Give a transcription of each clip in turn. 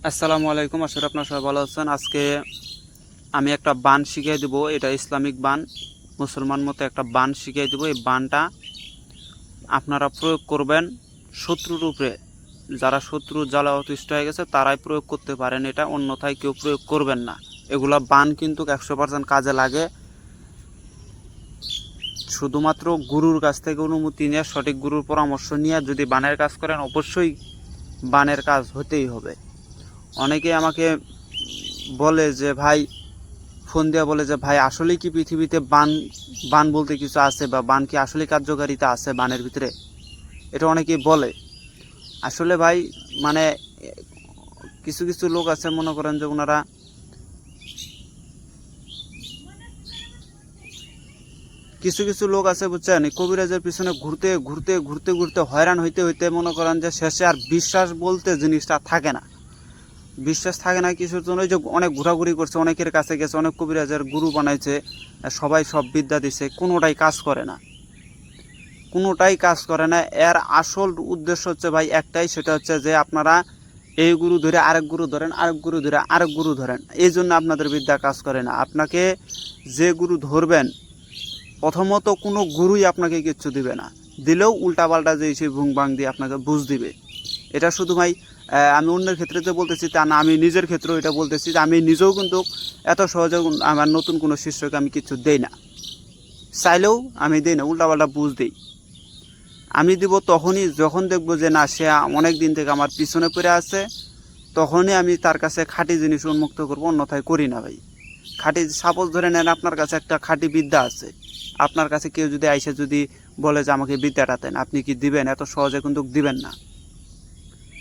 আসসালামু আলাইকুম। আসলে আপনারা সবাই ভালো আছেন। আজকে আমি একটা বান শিখিয়ে দেব। এটা ইসলামিক বান, মুসলমান মতে একটা বান শিখিয়ে দেব। এই বানটা আপনারা প্রয়োগ করবেন শত্রুর উপরে। যারা শত্রু জ্বালা অতিষ্ঠ হয়ে গেছে তারাই প্রয়োগ করতে পারেন, এটা অন্যথায় কেউ প্রয়োগ করবেন না। এগুলা বান কিন্তু 100% কাজে লাগে। শুধুমাত্র গুরুর কাছ থেকে অনুমতি নিয়ে, সঠিক গুরুর পরামর্শ নিয়ে যদি বানের কাজ করেন, অবশ্যই বানের কাজ হতেই হবে। অনেকে আমাকে বলে যে ভাই, ফোন দিয়ে বলে যে ভাই আসলেই কি পৃথিবীতে বান বান বলতে কিছু আছে, বা বান কি আসলে কার্যকারিতা আছে বানের ভিতরে, এটা অনেকেই বলে। আসলে ভাই মানে কিছু কিছু লোক আছে, মনে করেন যে ওনারা কিছু কিছু লোক আছে বুঝছেন, কবিরাজের পিছনে ঘুরতে ঘুরতে ঘুরতে ঘুরতে হয়রান হইতে হইতে মনে করেন যে শেষে আর বিশ্বাস বলতে জিনিসটা থাকে না। বিশ্বাস থাকে না কিছুর জন্য, যে অনেক ঘোরাঘুরি করছে, অনেকের কাছে গেছে, অনেক কবিরাজের গুরু বানাইছে, সবাই সব বিদ্যা দিছে, কোনোটাই কাজ করে না, কোনোটাই কাজ করে না। এর আসল উদ্দেশ্য হচ্ছে ভাই একটাই, সেটা হচ্ছে যে আপনারা এই গুরু ধরে আরেক গুরু ধরেন, আরেক গুরু ধরে আরেক গুরু ধরেন, এই জন্য আপনাদের বিদ্যা কাজ করে না। আপনাকে যে গুরু ধরবেন, প্রথমত কোনো গুরুই আপনাকে কিচ্ছু দিবে না, দিলেও উল্টাপাল্টা যে সেই ভুং ভাং দিয়ে আপনাকে বুঝ দিবে। এটা শুধু ভাই আমি অন্যের ক্ষেত্রে যে বলতেছি তা না, আমি নিজের ক্ষেত্রেও এটা বলতেছি যে আমি নিজেও কিন্তু এত সহজে আমার নতুন কোনো শিষ্যকে আমি কিছু দেই না, চাইলেও আমি দিই না, উল্টাপাল্টা বুঝ দিই। আমি দিব তখনই যখন দেখবো যে না, সে অনেক দিন থেকে আমার পিছনে পড়ে আছে, তখনই আমি তার কাছে খাঁটি জিনিস উন্মুক্ত করবো, অন্যথায় করি না ভাই। খাঁটি সাপোজ ধরে নেন আপনার কাছে একটা খাঁটি বিদ্যা আছে, আপনার কাছে কেউ যদি আইসে যদি বলে যে আমাকে বিদ্যাটা দেন, আপনি কি দিবেন? এত সহজে কিন্তু দিবেন না।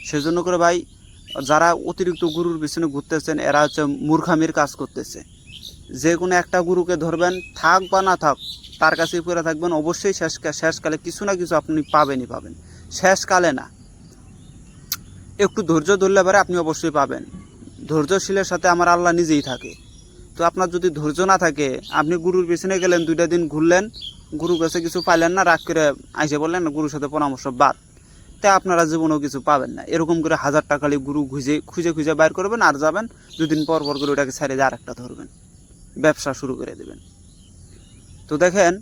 সেজন্য করে ভাই, যারা অতিরিক্ত গুরুর পিছনে ঘুরতেছেন এরা হচ্ছে মূর্খামির কাজ করতেছে। যে কোনো একটা গুরুকে ধরবেন, থাক বা না থাক, তার কাছেই পড়ে থাকবেন, অবশ্যই শেষকালে কিছু না কিছু আপনি পাবেনই পাবেন। শেষকালে না, একটু ধৈর্য ধরলে পারে আপনি অবশ্যই পাবেন। ধৈর্যশীলের সাথে আমার আল্লাহ নিজেই থাকে। তো আপনার যদি ধৈর্য না থাকে, আপনি গুরুর পিছনে গেলেন, 2টা দিন ঘুরলেন, গুরু কাছে কিছু পাইলেন না, রাগ করে আইসে বললেন গুরুর সাথে পরামর্শ বাদ, তাই আপনারা জীবনেও কিছু পাবেন না। এরকম করে 1000 টাকালি গুরু খুঁজে খুঁজে খুঁজে বাইর করবেন, আর যাবেন 2 দিন পর পর করে ওটাকে ছেড়ে দিয়ে আরেকটা ধরবেন, ব্যবসা শুরু করে দেবেন। তো দেখেন,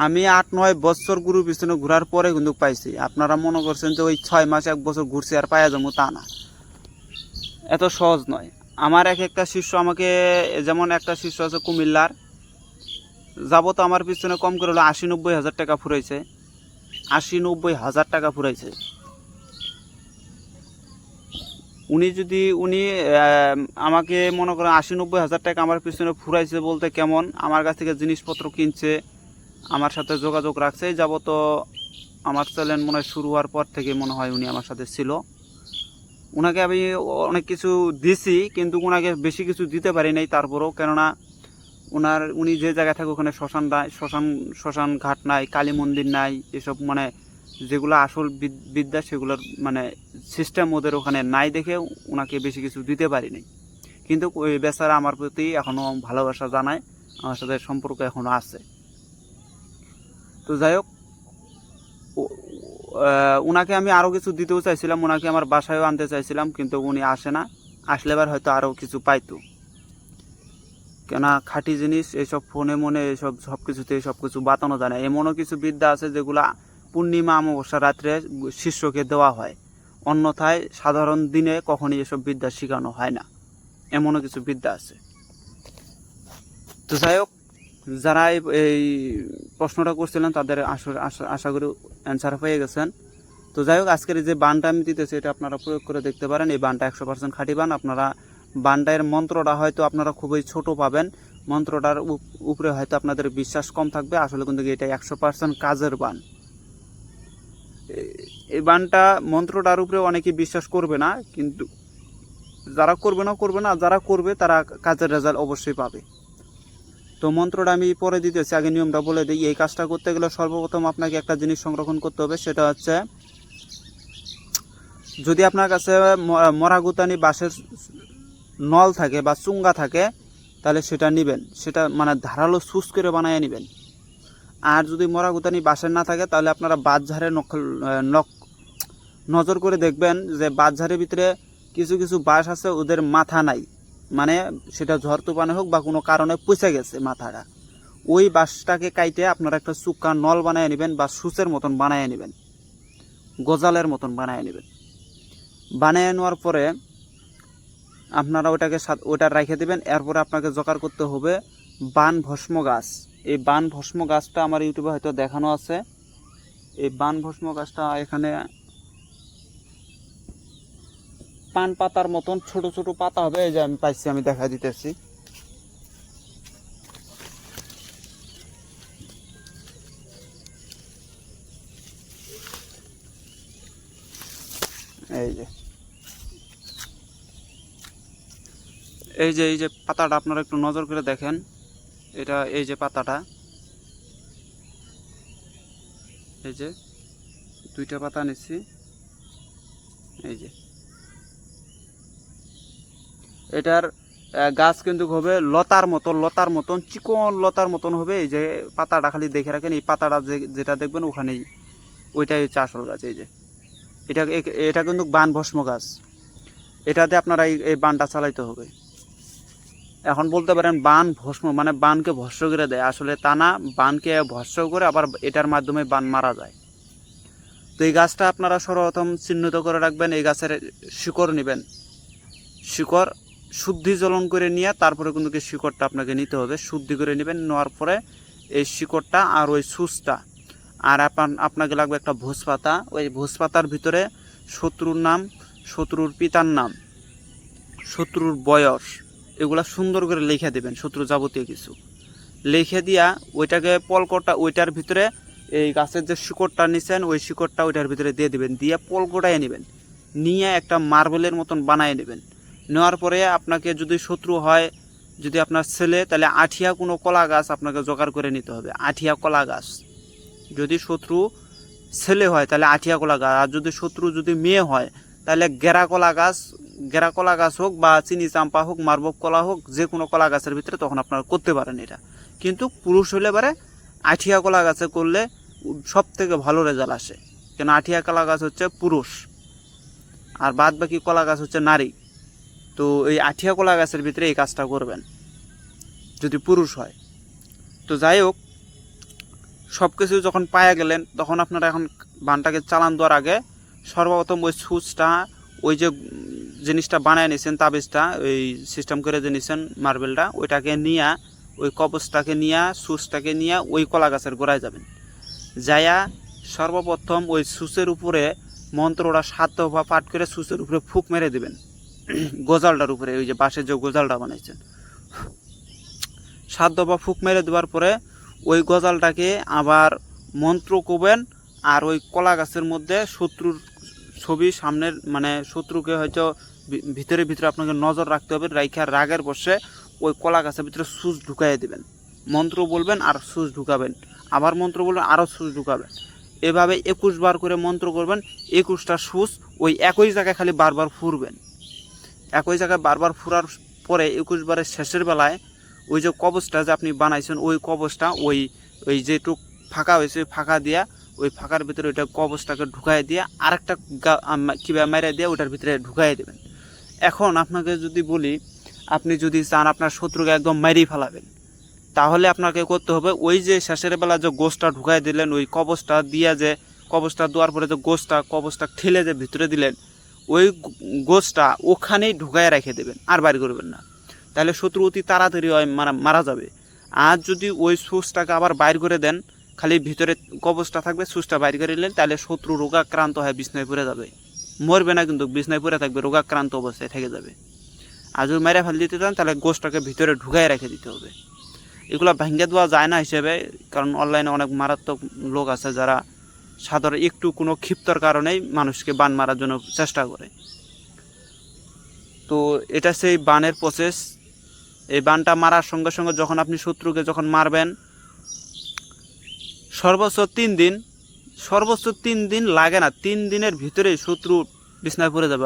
আমি 8-9 বছর গুরুর পিছনে ঘোরার পরে কিন্তু পাইছি। আপনারা মনে করছেন যে ওই 6 মাস 1 বছর ঘুরছি আর পাইয়া যাবো, তা না, এত সহজ নয়। আমার একটা শিষ্য আমাকে, যেমন একটা শিষ্য আছে কুমিল্লার, যাবো তো আমার পিছনে কম করে হলো 80-90 হাজার টাকা ফুরাইছে, 80-90 হাজার টাকা ফুরাইছে। উনি আমাকে মনে করেন 80-90 হাজার টাকা আমার পিছনে ফুরাইছে বলতে কেমন, আমার কাছ থেকে জিনিসপত্র কিনছে, আমার সাথে যোগাযোগ রাখছে। যাব তো আমার চ্যানেল মনে হয় শুরু হওয়ার পর থেকে মনে হয় উনি আমার সাথে ছিল। ওনাকে আমি অনেক কিছু দিছি, কিন্তু ওনাকে বেশি কিছু দিতে পারি নাই তারপরেও, কেননা উনি যে জায়গায় থাকে ওখানে শ্মশান ঘাট নাই, কালী মন্দির নাই, এসব মানে যেগুলো আসল বিদ্যা সেগুলোর মানে সিস্টেম ওদের ওখানে নাই, দেখে ওনাকে বেশি কিছু দিতে পারিনি। কিন্তু ওই বেচারা আমার প্রতি এখনও ভালোবাসা জানায়, আমার সাথে সম্পর্ক এখনও আছে। তো যাই হোক, ওনাকে আমি আরও কিছু দিতেও চাইছিলাম, ওনাকে আমার বাসায়ও আনতে চাইছিলাম, কিন্তু উনি আসে না। আসলে এবার হয়তো আরও কিছু পাইতো, কেনা খাঁটি জিনিস এইসব ফোনে মনে এইসব সব কিছুতে সব কিছু বাতানো যায় না। এমনও কিছু বিদ্যা আছে যেগুলা পূর্ণিমা অমাবস্যা রাত্রে শিষ্যকে দেওয়া হয়, অন্যথায় সাধারণ দিনে কখনই এসব বিদ্যা শেখানো হয় না। এমনও কিছু বিদ্যা আছে। তো যাই হোক, যারা এই প্রশ্নটা করছিলেন তাদের আশা করি অ্যান্সার পেয়ে গেছেন। তো যাই হোক, আজকের যে বানটা আমি দিতেছি এটা আপনারা প্রয়োগ করে দেখতে পারেন। এই বানটা 100% খাঁটি বান। আপনারা বানটার মন্ত্রটা হয়তো আপনারা খুবই ছোট পাবেন, মন্ত্রটার উপরে হয়তো আপনাদের বিশ্বাস কম থাকবে, আসলে কিন্তু এটা 100% কাজের বান। এই বানটা মন্ত্রটার উপরে অনেকে বিশ্বাস করবে না, কিন্তু যারা করবে না, যারা করবে তারা কাজের রেজাল্ট অবশ্যই পাবে। তো মন্ত্রটা আমি পরে দিতেছি, আগে নিয়মটা বলে দিই। এই কাজটা করতে গেলে সর্বপ্রথম আপনাকে একটা জিনিস সংরক্ষণ করতে হবে, সেটা হচ্ছে যদি আপনার কাছে মরাগুতানি বাঁশের নল থাকে বা চুঙ্গা থাকে, তাহলে সেটা নেবেন, সেটা মানে ধারালো সুস করে বানিয়ে নেবেন। আর যদি মরাগুতানি বাঁশের না থাকে, তাহলে আপনারা বাঁশঝাড়ের নজর করে দেখবেন যে বাঁশঝাড়ের ভিতরে কিছু কিছু বাঁশ আছে ওদের মাথা নাই, মানে সেটা ঝড় তুফানে হোক বা কোনো কারণে পচে গেছে মাথাটা, ওই বাঁশটাকে কাইটে আপনারা একটা চুক্কা নল বানিয়ে নেবেন বা সুচের মতন বানিয়ে নেবেন, গজালের মতন বানিয়ে নেবেন। বানিয়ে নেওয়ার পরে আপনারা ওটা রেখে দেবেন। এরপরে আপনাকে জোগাড় করতে হবে বান ভস্ম গাছ। এই বান ভস্ম গাছটা আমার ইউটিউবে হয়তো দেখানো আছে। এই বান ভস্ম গাছটা এখানে পান পাতার মতন ছোট ছোট পাতা হবে, এই যে আমি পাইছি, আমি দেখা দিতেছি। এই যে এই যে পাতাটা আপনারা একটু নজর করে দেখেন, এটা এই যে পাতাটা, এই যে দুইটা পাতা নিচ্ছি, এই যে এটার গাছ কিন্তু হবে লতার মতন চিকন লতার মতন হবে। এই যে পাতাটা খালি দেখে রাখেন, এই পাতাটা যেটা দেখবেন ওখানেই, ওইটাই হচ্ছে আসল গাছ। এই যে এটা কিন্তু বান ভস্ম গাছ, এটাতে আপনারা এই বানটা চালাইতে হবে। এখন বলতে পারেন বান ভস্ম মানে বানকে ভস্ম করে দেয়, আসলে তা না, বানকে ভস্ম করে আবার এটার মাধ্যমে বান মারা যায়। তো এই গাছটা আপনারা সর্বপ্রথম চিহ্নিত করে রাখবেন। এই গাছের শিকড় নেবেন, শিকড় শুদ্ধি জ্বলন করে নিয়ে তারপরে কিন্তু কি শিকড়টা আপনাকে নিতে হবে, শুদ্ধি করে নেবেন। নেওয়ার পরে এই শিকড়টা আর ওই সুচটা আর আপনাকে লাগবে একটা ভোজ পাতা। ওই ভোজ পাতার ভিতরে শত্রুর নাম, শত্রুর পিতার নাম, শত্রুর বয়স, এগুলা সুন্দর করে লিখে দেবেন, শত্রু যাবতীয় কিছু লিখে দিয়া ওইটাকে পলকটা ওইটার ভিতরে এই গাছের যে শিকড়টা নিছেন ওই শিকড়টা ওইটার ভিতরে দিয়ে দিবেন, দিয়ে পলকটায় নেবেন, নিয়ে একটা মার্বেলের মতন বানায় নেবেন। নেওয়ার পরে আপনাকে যদি শত্রু হয়, যদি আপনার ছেলে, তাহলে আঠিয়া কোনো কলা গাছ আপনাকে জোগাড় করে নিতে হবে, আঠিয়া কলা গাছ। যদি শত্রু ছেলে হয় তাহলে আঠিয়া কলা গাছ, আর যদি শত্রু যদি মেয়ে হয় তাহলে গেরা কলা গাছ হোক বা চিনি চাম্পা হোক, মারবক কলা হোক, যে কোনো কলা গাছের ভিতরে তখন আপনারা করতে পারেন এটা। কিন্তু পুরুষ হলে পারে আঠিয়া কলা গাছে করলে সব থেকে ভালো রেজাল্ট আসে, কেন আঠিয়া কলা গাছ হচ্ছে পুরুষ আর বাদ বাকি কলা গাছ হচ্ছে নারী। তো এই আঠিয়া কলা গাছের ভিতরে এই কাজটা করবেন যদি পুরুষ হয়। তো যাই হোক, সব কিছু যখন পায়া গেলেন তখন আপনারা এখন বানটাকে চালান দেওয়ার আগে সর্বপ্রথম ওই সুচটা, ওই যে জিনিসটা বানায় নিয়েছেন তাবিজটা, ওই সিস্টেম করে যে নিয়েছেন মার্বেলটা, ওইটাকে নিয়ে ওই কবচটাকে নিয়ে সুচটাকে নিয়ে ওই কলা গাছের গোড়ায় যাবেন। যায়া সর্বপ্রথম ওই সুচের উপরে মন্ত্রটা 7 দফা পাঠ করে সুচের উপরে ফুক মেরে দেবেন, গোজালটার উপরে, ওই যে বাঁশের যে গোজালটা বানাইছেন 7 দফা ফুক মেরে দেওয়ার পরে ওই গজালটাকে আবার মন্ত্র করবেন। আর ওই কলা গাছের মধ্যে শত্রুর ছবি সামনের, মানে শত্রুকে হয়তো ভিতরে আপনাকে নজর রাখতে হবে, রাইখা রাগের বসে ওই কলা গাছের ভিতরে সুচ ঢুকাইয়ে দেবেন, মন্ত্র বলবেন আর সুচ ঢুকাবেন, আবার মন্ত্র বলবেন আরও সুচ ঢুকাবেন। এভাবে 21 বার করে মন্ত্র করবেন, 21টা সুচ ওই একই জায়গায় খালি বারবার ফুরবেন। একই জায়গায় বারবার ফুরার পরে 21 বারের শেষের বেলায় ওই যে কবচটা যে আপনি বানাইছেন ওই কবচটা ওই যেটুক ফাঁকা হয়েছে ফাঁকা দিয়া ওই ফাঁকার ভিতরে ওইটা কবচটাকে ঢুকাই দিয়ে আরেকটা কীভাবে মেরে দিয়ে ওটার ভিতরে ঢুকাই দেবেন। এখন আপনাকে যদি বলি, আপনি যদি চান আপনার শত্রুকে একদম মেরেই ফেলাবেন, তাহলে আপনাকে করতে হবে ওই যে শেষের বেলা যে গোছটা ঢুকাই দিলেন, ওই কবচটা দিয়ে যে কবচটা দেওয়ার পরে যে কবচটা ঠেলে যে ভিতরে দিলেন, ওই গোছটা ওখানেই ঢুকায় রেখে দেবেন, আর বাইর করবেন না। তাহলে শত্রু অতি তাড়াতাড়ি মারা যাবে। আর যদি ওই সুচটাকে আবার বাইর করে দেন, খালি ভিতরে কবচটা থাকবে, সুচটা বাইর করে নিলেন, তাহলে শত্রু রোগাক্রান্ত হয়ে বিছনায় পড়ে যাবে, মরবে না কিন্তু বিছনায় পড়ে থাকবে, রোগাক্রান্ত অবস্থায় থেকে যাবে। আর যদি মেরে ফেলে দিতে চান তাহলে গোছটাকে ভিতরে ঢুকায় রেখে দিতে হবে। এগুলো ভেঙে দেওয়া যায় না হিসেবে, কারণ অনলাইনে অনেক মারাত্মক লোক আছে যারা সাধারণ একটু কোনো ক্ষিপ্তর কারণেই মানুষকে বান মারার জন্য চেষ্টা করে। তো এটা সেই বানের প্রসেস। এই বানটা মারার সঙ্গে সঙ্গে যখন আপনি শত্রুকে যখন মারবেন, সর্বোচ্চ 3 দিন লাগে না, 3 দিনের ভিতরেই শত্রু বিছনায় পড়ে যাবে।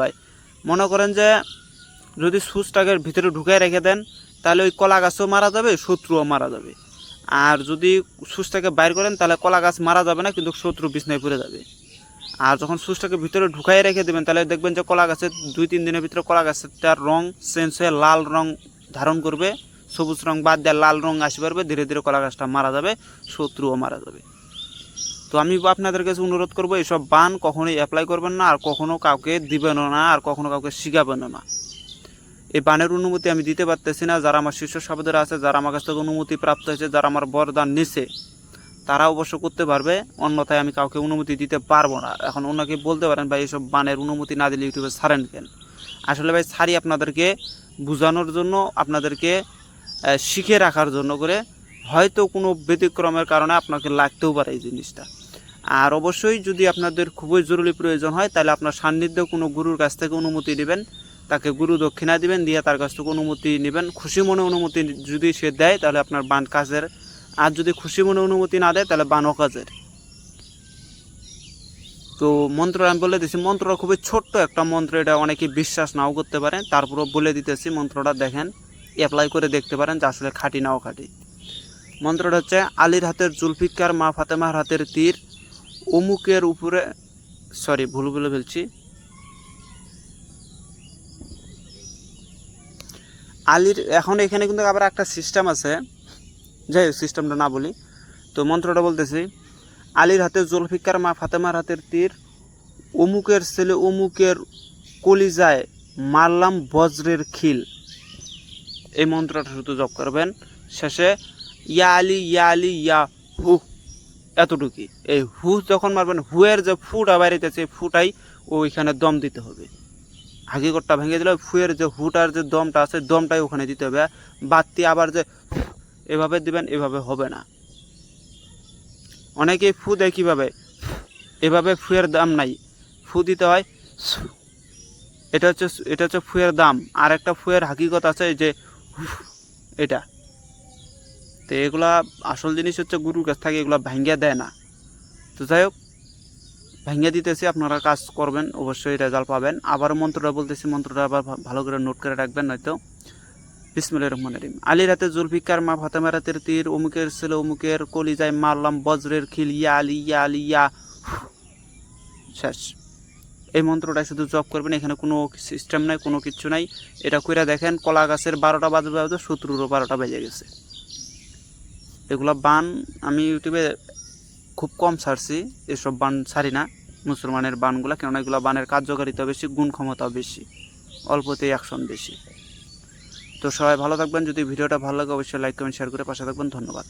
মনে করেন যে যদি সুচটাকে ভিতরে ঢুকায় রেখে দেন তাহলে ওই কলা গাছও মারা যাবে, শত্রুও মারা যাবে। আর যদি সুচটাকে বাইর করেন তাহলে কলা গাছ মারা যাবে না, কিন্তু শত্রু বিছনায় পড়ে যাবে। আর যখন সুচটাকে ভিতরে ঢুকাই রেখে দেবেন তাহলে দেখবেন যে কলা গাছের 2-3 দিনের ভিতরে কলা গাছের তার রং চেঞ্জ হয়ে লাল রং ধারণ করবে, সবুজ রং বাদ দিয়ে লাল রং আসে পারবে, ধীরে ধীরে কলা গাছটা মারা যাবে, শত্রুও মারা যাবে। তো আমি আপনাদের কাছে অনুরোধ করবো এইসব বান কখনোই অ্যাপ্লাই করবেন না, আর কখনো কাউকে দিবেনও না, আর কখনো কাউকে শিখাবেনও না। এই বানের অনুমতি আমি দিতে পারতেছি না। যারা আমার শীর্ষ সাপেরা আছে, যারা আমার কাছ থেকে অনুমতি প্রাপ্ত হয়েছে, যারা আমার বরদান নিছে, তারা অবশ্য করতে পারবে, অন্যথায় আমি কাউকে অনুমতি দিতে পারবো না। এখন ওনাকে বলতে পারেন ভাই এইসব বানের অনুমতি না দিলে ইউটিউবে ছাড়েন কেন? আসলে ভাই ছাড়ি আপনাদেরকে বোঝানোর জন্য, আপনাদেরকে শিখে রাখার জন্য করে, হয়তো কোনো ব্যতিক্রমের কারণে আপনাকে লাগতেও পারে এই জিনিসটা। আর অবশ্যই যদি আপনাদের খুবই জরুরি প্রয়োজন হয় তাহলে আপনার সান্নিধ্যে কোনো গুরুর কাছ থেকে অনুমতি নেবেন, তাকে গুরু দক্ষিণা দিবেন, দিয়ে তার কাছ থেকে অনুমতি নেবেন। খুশি মনে অনুমতি যদি সে দেয় তাহলে আপনার বান কাজের, আর যদি খুশি মনে অনুমতি না দেয় তাহলে বান অকাজের। তো মন্ত্র আমি বলে দিচ্ছি, মন্ত্রটা খুবই ছোট্ট একটা মন্ত্র, এটা অনেকে বিশ্বাস নাও করতে পারেন, তারপরও বলে দিতেছি। মন্ত্রটা দেখেন, অ্যাপ্লাই করে দেখতে পারেন যে আসলে খাঁটি নাও খাঁটি। মন্ত্রটা হচ্ছে আলীর হাতের জুলফিকার, মা ফাতেমার হাতের তীর, অমুকের উপরে, সরি ভুল বলে ফেলছি, আলীর, এখন এখানে কিন্তু আবার একটা সিস্টেম আছে, যাই হোক সিস্টেমটা না বলি। তো মন্ত্রটা বলতেছি, আলীর হাতে জুলফিকার, মা ফাতেমার হাতের তীর, অমুকের ছেলে অমুকের কলিজায় মারলাম বজ্রের খিল। এই মন্ত্রটা শুধু জপ করবেন। শেষে ইয়া আলী ইয়া আলী ইয়া হু, এতটুকুই। এই হু যখন মারবেন, হুয়ের যে ফুটা বাইরেতেছে, ফুটাই ওইখানে দম দিতে হবে। হাগিকটটা ভেঙে দিলে ফুয়ের যে হুটার যে দমটা আছে, দমটাই ওখানে দিতে হবে। বাতি আবার যে এভাবে দিবেন, এভাবে হবে না। অনেকেই ফু দেয় কীভাবে, এভাবে ফুয়ের দাম নাই, ফু দিতে হয়। এটা হচ্ছে ফুয়ের দাম। আর একটা ফুয়ের হাকিকত আছে যে এটা। তো এগুলা আসল জিনিস হচ্ছে গুরুর কাছ থেকে, এগুলো ভাঙ্গিয়া দেয় না। তো যাই হোক, ভাঙ্গিয়া দিতেছি, আপনারা কাজ করবেন, অবশ্যই রেজাল্ট পাবেন। আবার মন্ত্রটা বলতেছি, মন্ত্রটা আবার ভালো করে নোট করে রাখবেন, নয়তো। বিসমিল্লাহির রহমানির রহিম। আলীর হাতে জুলফিকার, মা ফাতেমার হাতের তীর, অমুকের ছেলে অমুকের কলিজায় মারলাম বজ্রের খিল, ইয়া আলী ইয়া আলী ইয়া। শেষ। এই মন্ত্রটা শুধু জপ করবেন, এখানে কোনো সিস্টেম নাই, কোনো কিছু নাই। এটা কইরা দেখেন, কলা গাছের 12টা বাজে, শত্রুরও 12টা বেজে গেছে। এগুলা বান আমি ইউটিউবে খুব কম ছাড়ছি, এসব বান ছাড়ি না মুসলমানের বানগুলা, কেননা এগুলো বানের কার্যকারিতা বেশি, গুণ ক্ষমতাও বেশি, অল্পতেই অ্যাকশন বেশি। তো সবাই ভালো থাকবেন। যদি ভিডিওটা ভালো লাগে অবশ্যই লাইক কমেন্ট শেয়ার করে পাশে থাকবেন। ধন্যবাদ।